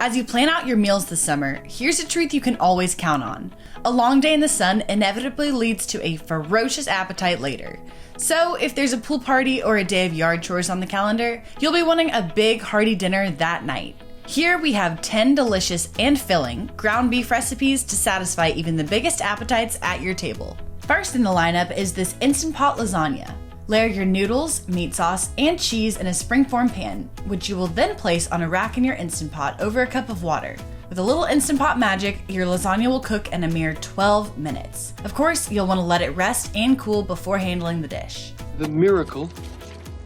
As you plan out your meals this summer, here's a truth you can always count on. A long day in the sun inevitably leads to a ferocious appetite later. So if there's a pool party or a day of yard chores on the calendar, you'll be wanting a big hearty dinner that night. Here we have 10 delicious and filling ground beef recipes to satisfy even the biggest appetites at your table. First in the lineup is this Instant Pot Lasagna. Layer your noodles, meat sauce, and cheese in a springform pan, which you will then place on a rack in your Instant Pot over a cup of water. With a little Instant Pot magic, your lasagna will cook in a mere 12 minutes. Of course, you'll want to let it rest and cool before handling the dish. The miracle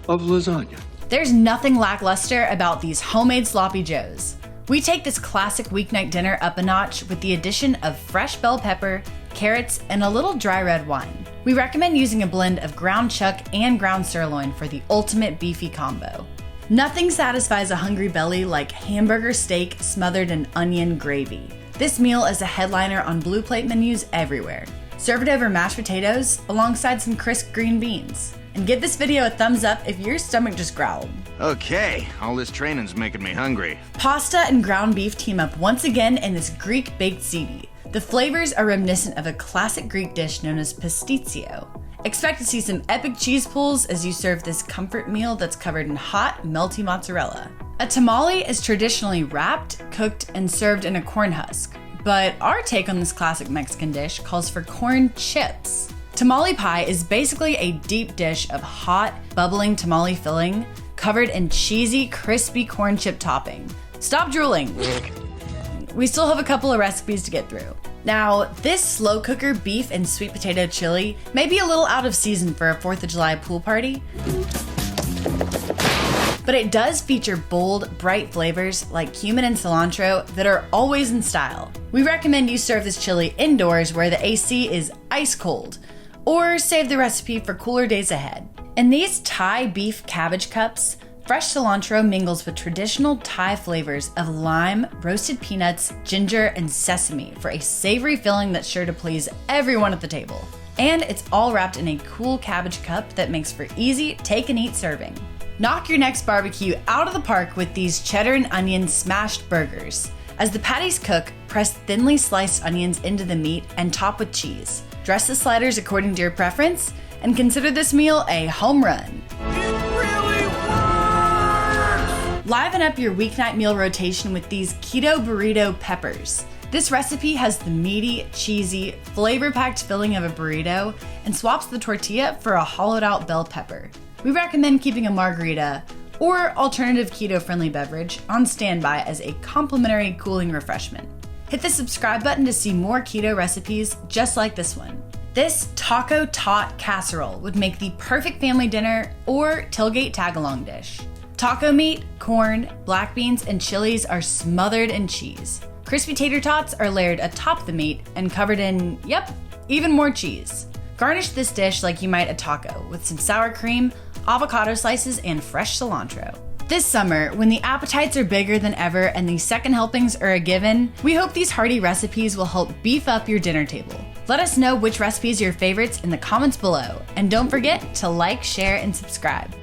of lasagna. There's nothing lackluster about these homemade sloppy joes. We take this classic weeknight dinner up a notch with the addition of fresh bell pepper, carrots, and a little dry red wine. We recommend using a blend of ground chuck and ground sirloin for the ultimate beefy combo. Nothing satisfies a hungry belly like hamburger steak smothered in onion gravy. This meal is a headliner on blue plate menus everywhere. Serve it over mashed potatoes alongside some crisp green beans. And give this video a thumbs up if your stomach just growled. Okay, all this training's making me hungry. Pasta and ground beef team up once again in this Greek baked ziti. The flavors are reminiscent of a classic Greek dish known as pastitsio. Expect to see some epic cheese pulls as you serve this comfort meal that's covered in hot, melty mozzarella. A tamale is traditionally wrapped, cooked, and served in a corn husk, but our take on this classic Mexican dish calls for corn chips. Tamale pie is basically a deep dish of hot, bubbling tamale filling covered in cheesy, crispy corn chip topping. Stop drooling. We still have a couple of recipes to get through. Now, this slow cooker beef and sweet potato chili may be a little out of season for a 4th of July pool party, but it does feature bold, bright flavors like cumin and cilantro that are always in style. We recommend you serve this chili indoors where the AC is ice cold, or save the recipe for cooler days ahead. In these Thai beef cabbage cups, fresh cilantro mingles with traditional Thai flavors of lime, roasted peanuts, ginger, and sesame for a savory filling that's sure to please everyone at the table. And it's all wrapped in a cool cabbage cup that makes for easy take-and-eat serving. Knock your next barbecue out of the park with these cheddar and onion smashed burgers. As the patties cook, press thinly sliced onions into the meat and top with cheese. Dress the sliders according to your preference, and consider this meal a home run. Liven up your weeknight meal rotation with these Keto Burrito peppers. This recipe has the meaty, cheesy, flavor-packed filling of a burrito and swaps the tortilla for a hollowed-out bell pepper. We recommend keeping a margarita or alternative keto-friendly beverage on standby as a complimentary cooling refreshment. Hit the subscribe button to see more keto recipes just like this one. This Taco-Tot Casserole would make the perfect family dinner or tailgate tag-along dish. Taco meat, corn, black beans, and chilies are smothered in cheese. Crispy tater tots are layered atop the meat and covered in, even more cheese. Garnish this dish like you might a taco with some sour cream, avocado slices, and fresh cilantro. This summer, when the appetites are bigger than ever and the second helpings are a given, we hope these hearty recipes will help beef up your dinner table. Let us know which recipes are your favorites in the comments below, and don't forget to like, share, and subscribe.